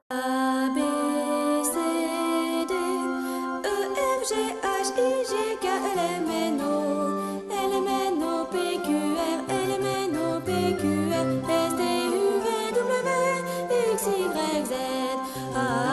A, B, C, D, E, F, G, H, I, J, K, L, M, N, O, L, M, N, O, P, Q, R, L, M, N, O, P, Q, R, S, T, U, V, W, X, Y, Z, A,